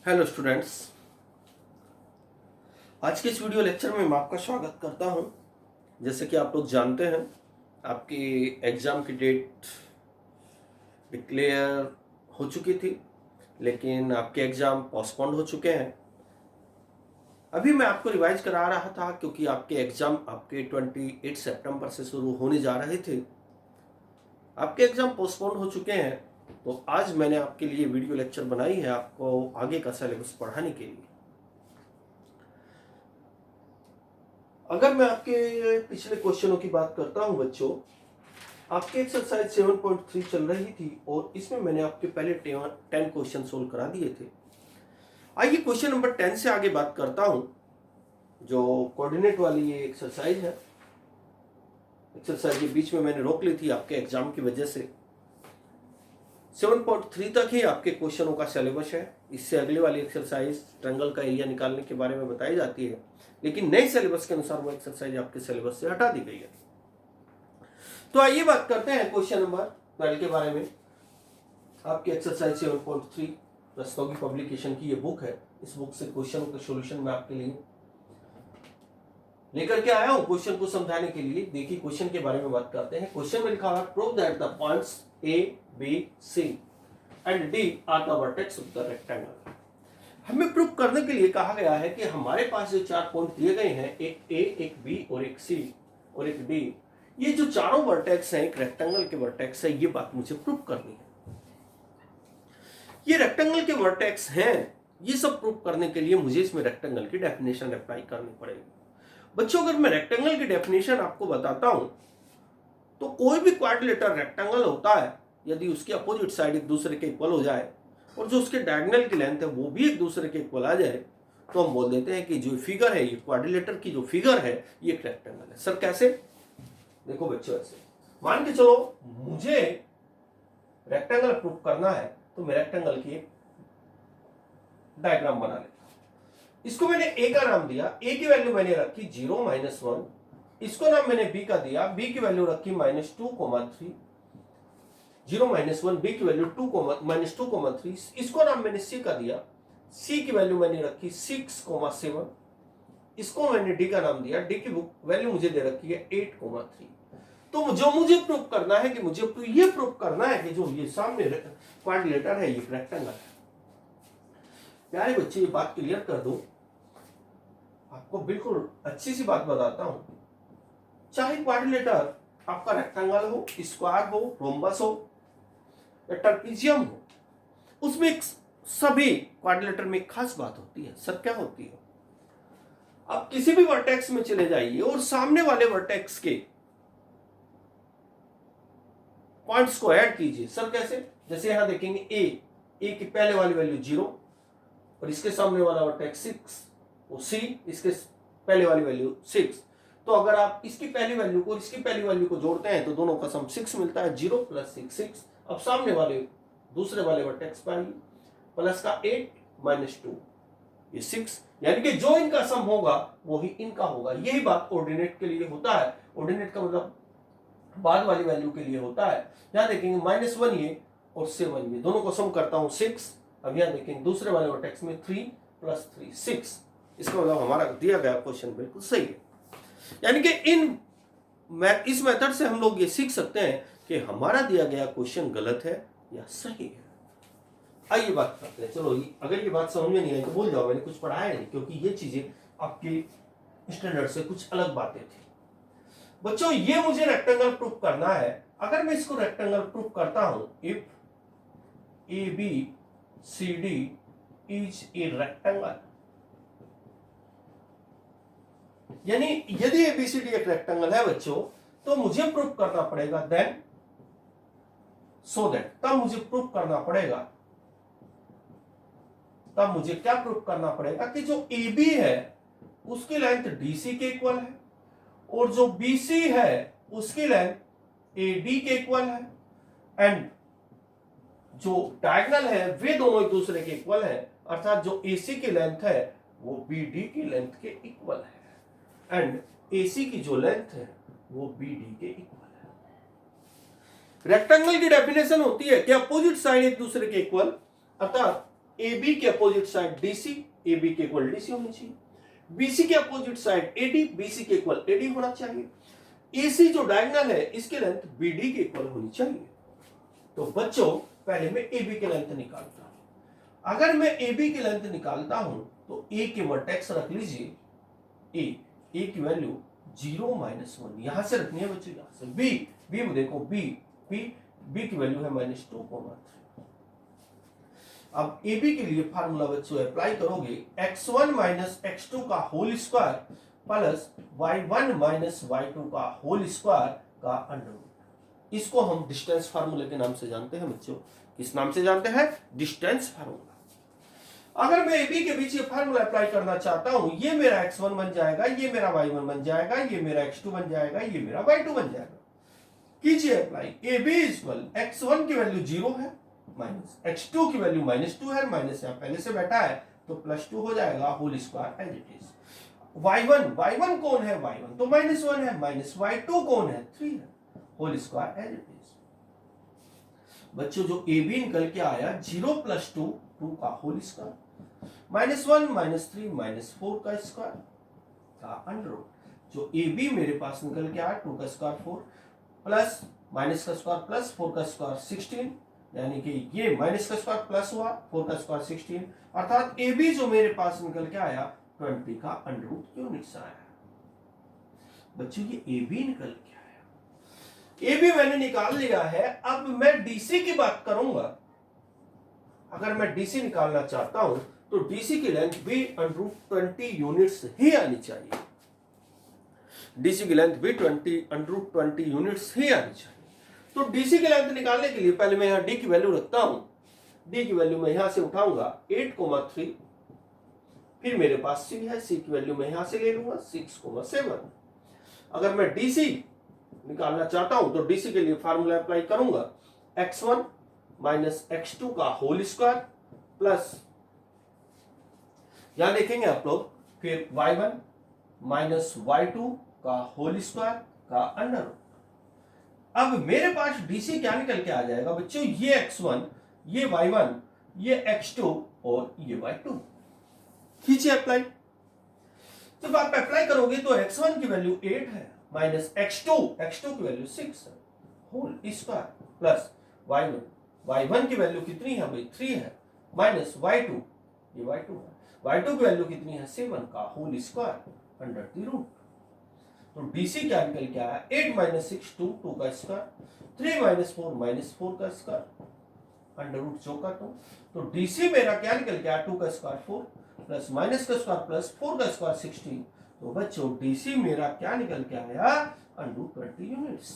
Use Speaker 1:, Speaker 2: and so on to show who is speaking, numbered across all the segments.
Speaker 1: Hello students, आज के इस वीडियो लेक्चर में मैं आपका स्वागत करता हूं। जैसे कि आप लोग जानते हैं, आपकी एग्ज़ाम की डेट डिक्लेयर हो चुकी थी, लेकिन आपके एग्ज़ाम पोस्टपोन्ड हो चुके हैं। अभी मैं आपको रिवाइज करा रहा था क्योंकि आपके एग्ज़ाम आपके 28 सितंबर से शुरू होने जा रहे थे। आपके एग्ज़ाम पोस्टपोन्ड हो चुके हैं, तो आज मैंने आपके लिए वीडियो लेक्चर बनाई है आपको आगे का सिलेबस पढ़ाने के लिए। अगर मैं आपके पिछले क्वेश्चनों की बात करता हूं बच्चों, आपकी एक्सरसाइज 7.3 चल रही थी और इसमें मैंने आपके पहले 10 क्वेश्चन सोल्व करा दिए थे। आइए क्वेश्चन नंबर 10 से आगे बात करता हूं, जो कोऑर्डिनेट वाली ये एक्सरसाइज है। एक्सरसाइज के बीच में मैंने रोक ली थी आपके एग्जाम की वजह से। 7.3 तक ही आपके क्वेश्चनों का सिलेबस है। इससे अगली वाली एक्सरसाइज ट्रायंगल का एरिया निकालने के बारे में बताई जाती है, लेकिन नए सिलेबस के अनुसार वो एक्सरसाइज आपके सिलेबस से हटा दी गई है। तो आइए बात करते हैं क्वेश्चन नंबर 12 के बारे में। आपकी एक्सरसाइज 7.3 रस्तोगी पब्लिकेशन की ये बुक है। इस बुक से क्वेश्चनों का सॉल्यूशन मैं आपके लिए लेकर के आया हूं क्वेश्चन को समझाने के लिए। देखिए क्वेश्चन के बारे में बात करते हैं। क्वेश्चन में लिखा हुआ है, prove that the points A B C and D are the vertex of the rectangle. हमें प्रूव करने के लिए कहा गया है कि हमारे पास जो 4 पॉइंट दिए गए हैं, एक ए, एक बी और एक सी और एक डी, ये जो चारों वर्टेक्स हैं एक रेक्टेंगल के वर्टेक्स है। ये बात मुझे प्रूव करनी है। ये रेक्टेंगल के वर्टेक्स हैं, ये सब प्रूव करने के लिए मुझे इसमें रेक्टेंगल की डेफिनेशन अप्लाई करनी पड़ेगी। बच्चों, अगर मैं रेक्टेंगल की डेफिनेशन आपको बताता हूं, तो कोई भी क्वाड्रिलेटरल रेक्टेंगल होता है यदि उसके अपोजिट साइड एक दूसरे के इक्वल हो जाए और जो उसके डायगोनल की लेंथ है वो भी एक दूसरे के इक्वल आ जाए, तो हम बोल देते हैं कि जो फिगर है, ये क्वाड्रिलेटर की जो फिगर है, ये एक रेक्टेंगल है। सर कैसे? देखो बच्चों, ऐसे मान के चलो मुझे रेक्टेंगल प्रूव करना है, तो मैं रेक्टेंगल की एक डायग्राम बना लेता हूं। इसको मैंने ए का नाम दिया, ए की वैल्यू मैंने रखी 0, -1। इसको नाम मैंने बी का दिया, बी की वैल्यू रखी -2, 3। 0, -1, बी की वैल्यू -2, 3। इसको नाम मैंने सी का दिया, सी की वैल्यू मैंने रखी 6, 7। इसको मैंने डी का नाम दिया, डी की वैल्यू मुझे दे रखी है 8, 3। तो जो मुझे प्रूव करना है कि मुझे ये प्रूव करना है कि जो ये सामने क्वाड्रिलेटर है ये रेक्टेंगल है। प्यारे बच्चे, ये बात क्लियर कर दो, आपको बिल्कुल अच्छी सी बात बताता हूं। चाहे क्वाड्रिलेटर आपका रेक्टेंगल हो, स्क्वायर हो, रोम्बस हो या ट्रेपेजियम हो, उसमें एक सभी क्वाड्रिलेटर में एक खास बात होती है। सर क्या होती है? आप किसी भी वर्टेक्स में चले जाइए और सामने वाले वर्टेक्स के पॉइंट्स को ऐड कीजिए। सर कैसे? जैसे यहां देखेंगे ए की पहले वाली वैल्यू 0 और इसके सामने वाला वर्टेक्स 6 और सी इसके पहले वाली वैल्यू 6। तो अगर आप इसकी पहली वैल्यू को इसकी पहली वैल्यू को जोड़ते हैं तो दोनों का सम 6 मिलता है। 0 + 6, 6। अब सामने वाले दूसरे वाले वर्टेक्स पर आइए, प्लस का 8 - 2, ये 6। यानी कि जो इनका सम होगा वही इनका होगा। यही बात ऑर्डिनेट के लिए होता है। ऑर्डिनेट का मतलब बाद वाली वैल्यू के लिए होता है। यहां देखेंगे -1 ये और 7 ये, दोनों को सम करता हूं 6। अब यहां देखेंगे दूसरे वाले वर्टेक्स में 3 + 3, 6। इसका मतलब हमारा दिया गया क्वेश्चन बिल्कुल सही है। यानी कि इस मेथड से हम लोग ये सीख सकते हैं कि हमारा दिया गया क्वेश्चन गलत है या सही है। आइए बात करते हैं। चलो, अगर ये बात समझ में नहीं आई तो बोल जाओ, मैंने कुछ पढ़ाया नहीं, क्योंकि ये चीजें आपके स्टैंडर्ड से कुछ अलग बातें थी। बच्चों, ये मुझे रेक्टेंगल प्रूफ करना है। अगर मैं इसको रेक्टेंगल प्रूफ करता हूं, if A B C D is a rectangle, यानी यदि एबीसीडी एक रेक्टेंगल है बच्चों, तो मुझे प्रूफ करना पड़ेगा देन सो दैट, तब मुझे प्रूफ करना पड़ेगा, तब मुझे क्या प्रूफ करना पड़ेगा कि जो AB है उसकी लेंथ DC के इक्वल है और जो BC है उसकी लेंथ AD के इक्वल है, एंड जो डायगोनल है वे दोनों एक दूसरे के इक्वल है, अर्थात जो AC की लेंथ है वो BD की लेंथ के इक्वल है, एंड AC की जो लेंथ है वो BD के इक्वल है। रेक्टेंगल की डेफिनेशन होती है कि अपोजिट साइड एक दूसरे के इक्वल, अर्थात ए बी के opposite side DC, A B के इक्वल डीसी होनी चाहिए। बीसी के अपोजिट साइड एडी, बीसी के इक्वल एडी होना चाहिए। एसी जो डायगोनल है इसके लेंथ बीडी के इक्वल होनी चाहिए। तो बच्चों पहले मैं एबी के लेंथ निकालता हूं। अगर मैं एबी की लेंथ निकालता हूं तो ए के वर्टेक्स रख लीजिए, ए की वैल्यू 0 -1 यहां से रखनी है बच्चों, यहां से बी देखो बी की वैल्यू है -2,3। अब AB के लिए फार्मूला बच्चों अप्लाई करोगे, x1 - x2 का whole square plus y1 - y2 का होल स्क्वायर का अंडर रूट। इसको हम डिस्टेंस फार्मूला के नाम से जानते हैं बच्चों। किस नाम से जानते हैं? Distance formula. अगर मैं AB के बीच ये फार्मूला अप्लाई करना चाहता हूं, ये मेरा x1 बन जाएगा, ये मेरा y1 बन जाएगा, ये मेरा x2 बन जाएगा, ये मेरा y2 बन जाएगा। कीजिए अप्लाई। AB इक्वल x1 की वैल्यू 0 है, माइनस x2 की वैल्यू -2 है, माइनस यहां पहले से बैठा है तो +2 हो जाएगा, whole square as it is. y1 कौन है? y1 तो -1 है, माइनस y2 कौन है? 3 है, whole square as it is. बच्चों जो AB निकल के आया 0 + 2 2 का होल स्क्वायर, -1 -3 -4 का स्क्वायर का अंडर रूट। जो AB मेरे पास निकल के आया 2 का स्क्वायर 4 प्लस माइनस का स्क्वायर प्लस 4 का स्क्वायर 16, यानी कि ये माइनस का स्क्वायर प्लस हुआ 4 का स्क्वायर 16, अर्थात AB जो मेरे पास निकल के आया 20 का अंडर रूट यूनिट्स आया। बच्चों ये AB निकल के आया। AB मैंने निकाल लिया है। अब मैं DC की बात करूंगा। अगर मैं DC निकालना चाहता हूं तो DC की लेंथ भी अंडर रूट 20 यूनिट्स ही आनी चाहिए। DC की लेंथ भी अंडर रूट 20 यूनिट्स ही आनी चाहिए। तो DC की लेंथ निकालने के लिए पहले मैं यहां D की वैल्यू रखता हूं। D की वैल्यू मैं यहां से उठाऊंगा 8,3, फिर मेरे पास C है, C की वैल्यू मैं यहां से ले लूंगा 6,7। अगर मैं DC निकालना चाहता हूं तो DC के लिए फार्मूला अप्लाई करूंगा, x1 - x2 का होल स्क्वायर प्लस, यहां देखेंगे आप लोग, फिर y1 - y2 का होल स्क्वायर का अंडर रूट। अब मेरे पास DC क्या निकल के आ जाएगा बच्चों? ये x1, ये y1, ये x2 और ये y2। खींचिए अप्लाई। जब आप अप्लाई करोगे तो x1 की वैल्यू 8 है, माइनस x2 की वैल्यू 6 है, होल स्क्वायर प्लस y1 की वैल्यू कितनी है भाई? 3 है, माइनस y2, ये y2 है, y2 की वैल्यू कितनी है? 7 का whole square under the root. तो DC क्या निकल के आया? 8 - 6 2 का स्क्वायर, 3 - 4 -4 का स्क्वायर अंडर रूट 2 का 2। तो DC मेरा क्या निकल के आया? 2 का स्क्वायर 4 प्लस माइनस का स्क्वायर प्लस 4 का स्क्वायर 16। तो बच्चों DC मेरा क्या निकल के आया? Under root 20 units.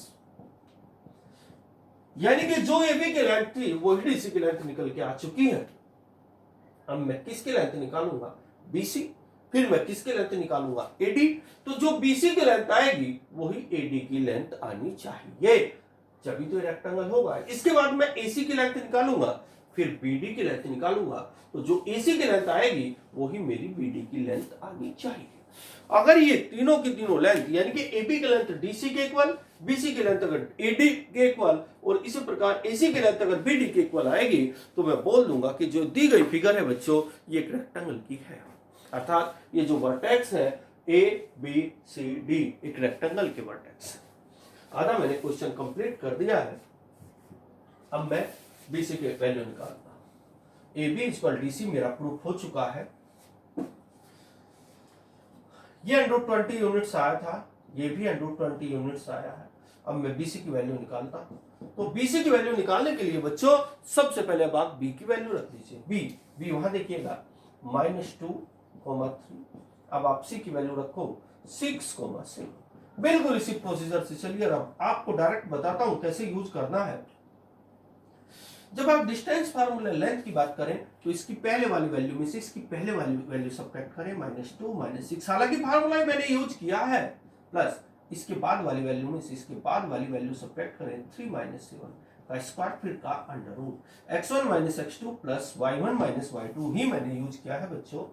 Speaker 1: यानी कि जो AB की लेंथ थी वही DC की लेंथ निकल के आ चुकी है। अब मैं किसकी लेंथ निकालूंगा? BC। फिर मैं किसकी लेंथ निकालूंगा? AD। तो जो BC की लेंथ आएगी वही AD की लेंथ आनी चाहिए, जब तो रेक्टेंगल होगा। इसके बाद मैं AC की लेंथ निकालूंगा, फिर BD की लेंथ निकालूंगा, तो जो AC की लेंथ आएगी वही मेरी BD की लेंथ आनी चाहिए। अगर ये तीनों की तीनों लेंथ, यानी कि AB की लेंथ DC के इक्वल, BC की लेंथ अगर AD के इक्वल और इसी प्रकार AC की लेंथ अगर BD के इक्वल आएगी, तो मैं बोल दूंगा कि जो दी गई फिगर है बच्चों ये एक रेक्टेंगल की है। अर्थात ये जो वर्टेक्स है ABCD एक रेक्टेंगल के वर्टेक्स है। आधा मैंने क्वेश्चन कंप्लीट कर दिया है। अब मैं BC के वैल्यू निकालता हूं। AB इक्वल DC मेरा प्रूफ हो चुका है। ये अंडर रूट 20 यूनिट्स आया था, ये भी अंडर रूट 20 यूनिट्स आया है। अब मैं BC की वैल्यू निकालता हूं। तो BC की वैल्यू निकालने के लिए बच्चों सबसे पहले अब आप B की वैल्यू रख दीजिए। B वहां देखिएगा -2,3। अब आप C की वैल्यू रखो 6,7। बिल्कुल इसी प्रोसीजर से चलिए। अब आपको डायरेक्ट बताता हूं कैसे यूज करना है। जब आप डिस्टेंस फार्मूला लेंथ की बात करें तो इसकी पहले वाली वैल्यू में से इसकी पहले वाली वैल्यू सब्ट्रैक्ट करें, -2 -6। हालांकि फार्मूला मैंने यूज किया है, प्लस इसके बाद वाली वैल्यू में से इसके बाद वाली वैल्यू सब्ट्रैक्ट करें, 3 - 7 का स्क्वायर फिर का under root. x1 - x2 plus y1 - y2 ही मैंने यूज किया है बच्चों।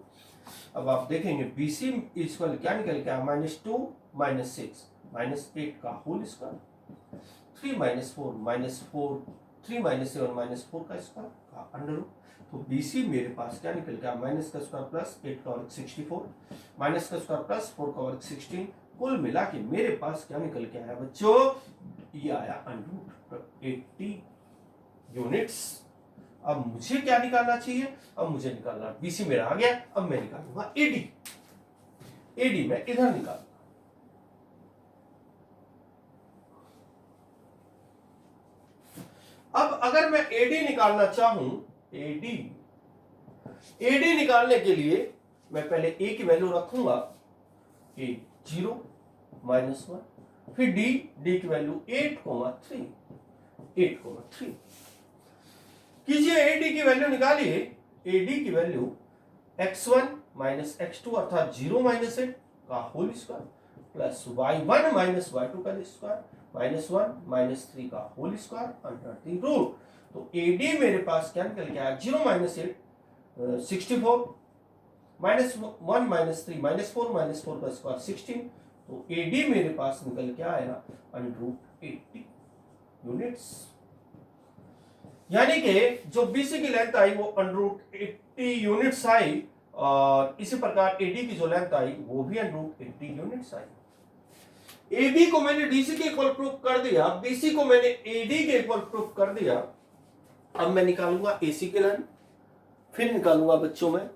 Speaker 1: अब आप देखेंगे BC इक्वल क्या निकल के आया? -2 - 6 -8 का होल स्क्वायर, 3 - 4 -4 3 माइनस 7 माइनस 4 का स्क्वायर का अंडर रूट। तो BC मेरे पास क्या निकल गया, माइनस का स्क्वायर प्लस 8 का वर्ग 64 माइनस का स्क्वायर प्लस 4 का वर्ग 16, कुल मिला के मेरे पास क्या निकल के आया बच्चों, ये आया अंडर रूट 80 यूनिट्स। अब मुझे क्या निकालना चाहिए, अब मुझे निकालना BC मेरा आ गया, अब मैं निकालूंगा AD मैं इधर निकालूंगा। अब अगर मैं AD निकालना चाहूं, AD निकालने के लिए मैं पहले A की वैल्यू रखूंगा, A 0 माइनस 1, फिर D की वैल्यू 8,3 कीजिए। AD की वैल्यू निकालिए, AD की वैल्यू x1 माइनस x2 अर्थात 0 माइनस 8 का whole square plus y1 minus y2 का स्क्वायर माइनस 1 माइनस 3 का whole square under the root. तो AD मेरे पास क्या निकल के आया, 0 माइनस 8 64 माइनस 1 माइनस 3 माइनस 4 का स्क्वायर 16। तो AD मेरे पास निकल के आया अंडर रूट 80 यूनिट्स। यानी कि जो BC की लेंथ आई वो अंडर रूट 80 यूनिट्स आई, और इसी प्रकार AD की जो लेंथ आई वो भी अंडर रूट 80 यूनिट्स आई। AB को मैंने DC के इक्वल प्रूफ कर दिया, BC को मैंने AD के इक्वल प्रूफ कर दिया। अब मैं निकालूंगा AC की लेंथ, फिर निकालूंगा बच्चों में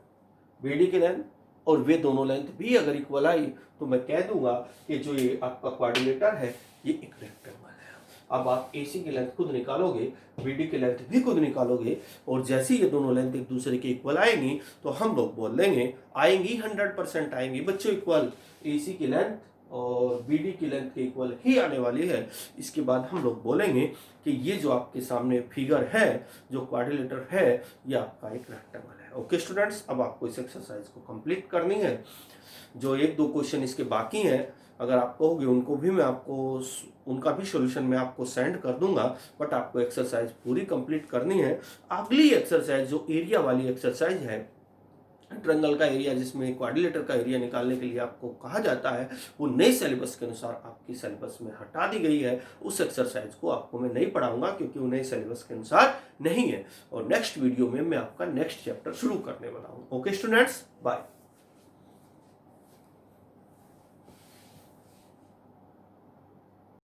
Speaker 1: BD की लेंथ, और वे दोनों लेंथ भी अगर इक्वल आई तो मैं कह दूंगा कि जो ये आपका क्वाड्रिलेटर है ये एक रेक्टेंगल है। अब आप AC की लेंथ खुद निकालोगे, BD की लेंथ भी खुद निकालोगे, और जैसे ये दोनों लेंथ एक दूसरे के इक्वल आएंगी तो हम लोग बोल देंगे, आएंगी 100% आएंगी बच्चों इक्वल, AC की लेंथ और BD की लेंथ के इक्वल ही आने वाली है। इसके बाद हम लोग बोलेंगे कि ये जो आपके सामने फिगर है, जो क्वाड्रिलेटर है, ये आपका एक रेक्टेंगल है। ओके स्टूडेंट्स, अब आपको इस एक्सरसाइज को कंप्लीट करनी है। जो 1-2 क्वेश्चन इसके बाकी हैं, अगर आप कहोगे उनको भी मैं आपको, उनका भी सॉल्यूशन मैं आपको सेंड कर दूंगा, बट आपको एक्सरसाइज पूरी कंप्लीट करनी है। अगली एक्सरसाइज जो एरिया वाली एक्सरसाइज है, ट्रायंगल का एरिया जिसमें क्वाड्रिलेटर का एरिया निकालने के लिए आपको कहा जाता है, वो नए सिलेबस के अनुसार आपकी सिलेबस में हटा दी गई है। उस एक्सरसाइज को आपको मैं नहीं पढ़ाऊंगा क्योंकि वो नए सिलेबस के अनुसार नहीं है, और नेक्स्ट वीडियो में मैं आपका नेक्स्ट चैप्टर शुरू करने वाला हूँ। Okay students, bye.